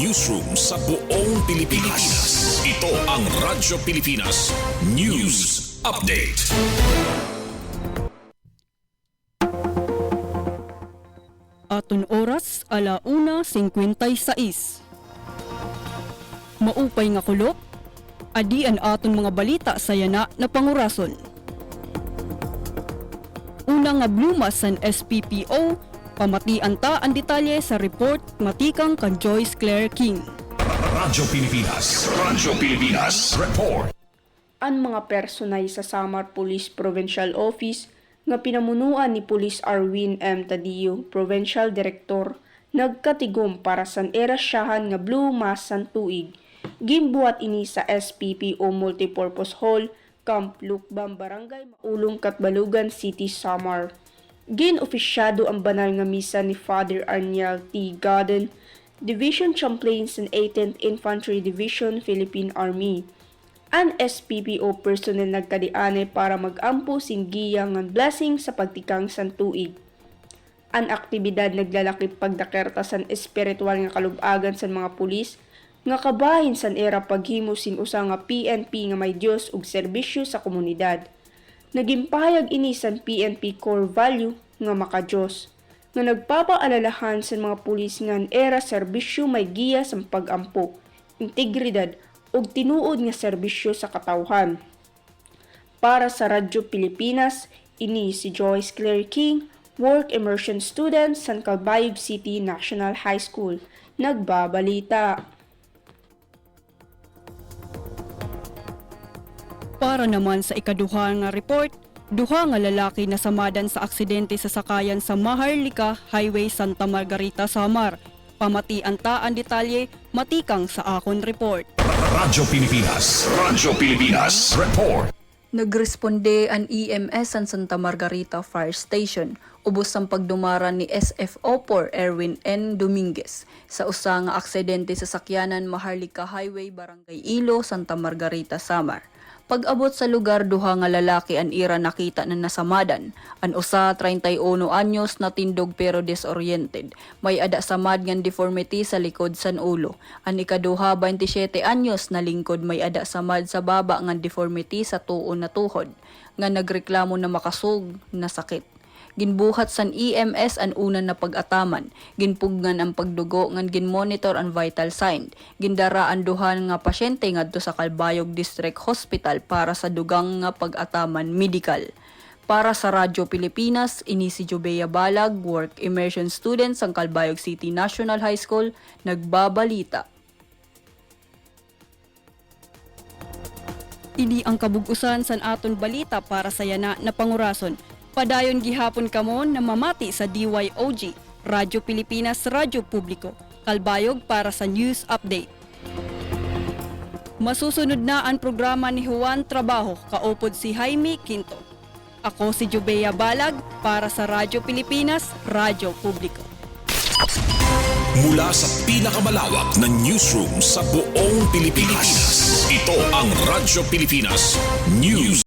newsroom sa buong Pilipinas. Ito ang Radyo Pilipinas News Update. Aton oras, 1:56. Maupay nga kulok, adi an aton mga balita sa yana na pangurason. Una nga blumas san SPPO, pamatian ta ang detalye sa report matikang kang Joyce Claire King. Radyo Pilipinas Report. Ang mga personay sa Samar Police Provincial Office nga pinamunuan ni Police Arwin M. Tadio, Provincial Director, nagkatigom para san erasyahan nga Blue Mass san tuig. Gimbuhat ini sa SPPO Multipurpose Hall, Camp Lukbam, Barangay Maulong, Katbalugan City, Samar. Gin-ofisyado ang banal nga misa ni Father Arniel T. Godden, Division Champlains and 18th Infantry Division, Philippine Army. Ang SPPO personnel nagkadianay para mag-ampo singgiya ng blessing sa pagtikang santuig. Ang aktibidad naglalakip pagdakerta san espiritual nga kalubagan sa mga pulis, nga kabahin san era paghimo sinusa nga PNP nga may Dios ug serbisyo sa komunidad. Nagimpahayag ini san PNP core value nga maka-Dios, nga nagpapaalalahan sa mga pulis nga era serbisyo may giya sa pag-ampo, integridad ug tinuod nga serbisyo sa katawhan. Para sa Radyo Pilipinas, ini si Joyce Claire King, Work Immersion Student sa Calbayog City National High School, nagbabalita. Para naman sa ikaduha nga report, duha nga lalaki na samadan sa aksidente sa sakayan sa Maharlika Highway, Santa Margarita, Samar. Pamatian ta ang detalye matikang sa akon report. Radyo Pilipinas Report. Nagresponde ang EMS sa Santa Margarita Fire Station ubos ang pagdumaran ni SFO4 Erwin N. Dominguez sa usa nga aksidente sa sakyanan Maharlika Highway, Barangay Ilo, Santa Margarita, Samar. Pag-abot sa lugar, duha nga lalaki ang ira nakita na nasamadan. Ang usa 31 anyos na tindog pero disoriented. May ada samad ngan deformity sa likod san ulo. Ang ikaduha 27 anyos na lingkod may ada samad sa baba ngan deformity sa tuon na tuhod. Nga nagreklamo na makasug na sakit. Ginbuhat san EMS ang una na pag-ataman, ginpugnan ang pagdugo ngan ginmonitor ang vital sign, gindara ang duha nga pasyente ngadto sa Calbayog District Hospital para sa dugang nga pag-ataman medical. Para sa Radyo Pilipinas, ini si Jubea Balag, Work Immersion Student sa Calbayog City National High School, nagbabalita. Ini ang kabugusan san aton balita para sa yana na pangurason. Padayon gihapon kamo na mamati sa DYOG, Radyo Pilipinas, Radyo Publiko, Calbayog para sa News Update. Masusunod na ang programa ni Juan Trabajo, kaupod si Jaime Quinto. Ako si Jubea Balag para sa Radyo Pilipinas, Radyo Publiko. Mula sa pinakamalawak na newsroom sa buong Pilipinas, ito ang Radyo Pilipinas News